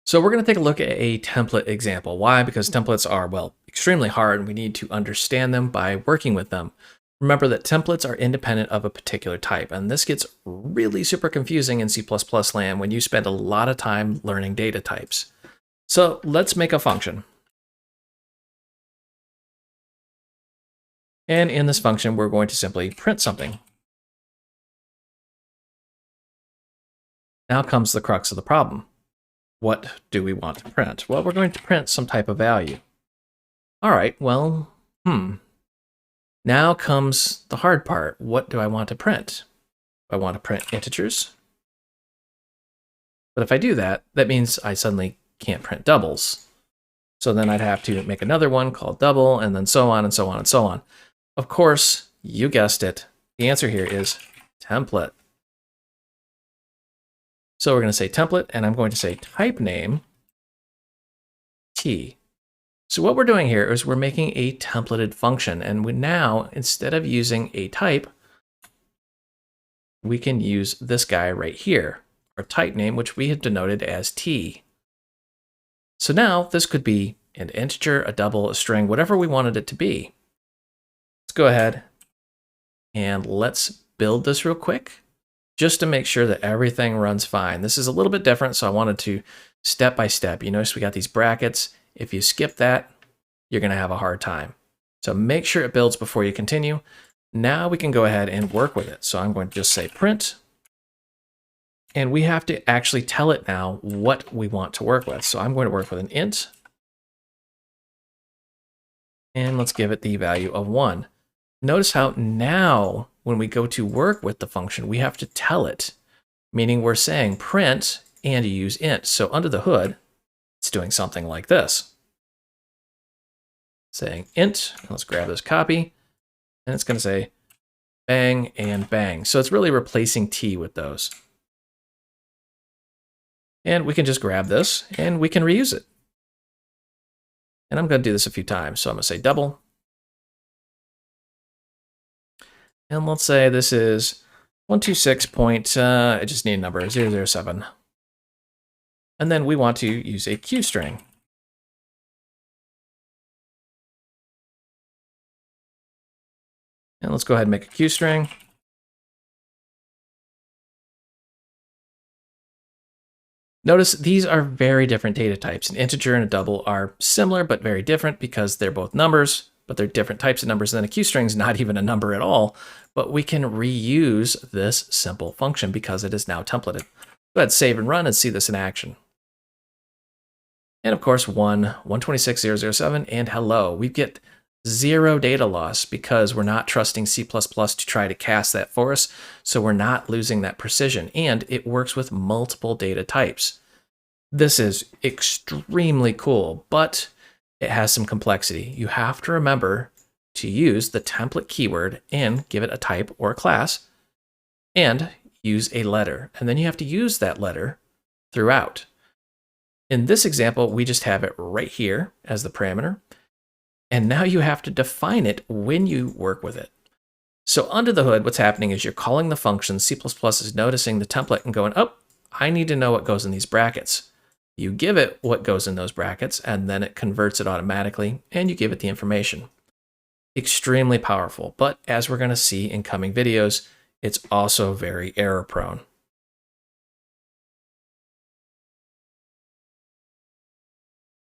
So we're going to take a look at a template example. Why? Because templates are, well, extremely hard and we need to understand them by working with them. Remember that templates are independent of a particular type, and this gets really super confusing in C++ land when you spend a lot of time learning data types. So let's make a function. And in this function, we're going to simply print something. Now comes the crux of the problem. What do we want to print? Well, we're going to print some type of value. All right, well, Now comes the hard part. What do I want to print? I want to print integers. But if I do that, that means I suddenly can't print doubles. So then I'd have to make another one called double, and then so on and so on and so on. Of course, you guessed it. The answer here is template. So we're going to say template, and I'm going to say type name T. So what we're doing here is we're making a templated function, and we now, instead of using a type, we can use this guy right here, our type name, which we had denoted as T. So now this could be an integer, a double, a string, whatever we wanted it to be. Let's go ahead and let's build this real quick just to make sure that everything runs fine. This is a little bit different, so I wanted to step by step. You notice we got these brackets. If you skip that, you're going to have a hard time. So make sure it builds before you continue. Now we can go ahead and work with it. So I'm going to just say print. And we have to actually tell it now what we want to work with. So I'm going to work with an int. And let's give it the value of 1. Notice how now when we go to work with the function, we have to tell it, meaning we're saying print and you use int. So under the hood, it's doing something like this. Saying int, let's grab this copy, and it's going to say bang and bang. So it's really replacing T with those. And we can just grab this and we can reuse it. And I'm going to do this a few times. So I'm going to say double. And let's say this is 126 point, I just need a number, 007. And then we want to use a Q string. And let's go ahead and make a Q string. Notice these are very different data types. An integer and a double are similar but very different because they're both numbers, but they're different types of numbers. And then a Q string is not even a number at all, but we can reuse this simple function because it is now templated. Go ahead, save and run and see this in action. And of course, 126,007, and hello. We get 0 data loss because we're not trusting C++ to try to cast that for us, so we're not losing that precision, and it works with multiple data types. This is extremely cool, but it has some complexity. You have to remember to use the template keyword and give it a type or a class, and use a letter, and then you have to use that letter throughout. In this example, we just have it right here as the parameter. And now you have to define it when you work with it. So under the hood, what's happening is you're calling the function. C++ is noticing the template and going, oh, I need to know what goes in these brackets. You give it what goes in those brackets, and then it converts it automatically, and you give it the information. Extremely powerful, but as we're going to see in coming videos, it's also very error prone.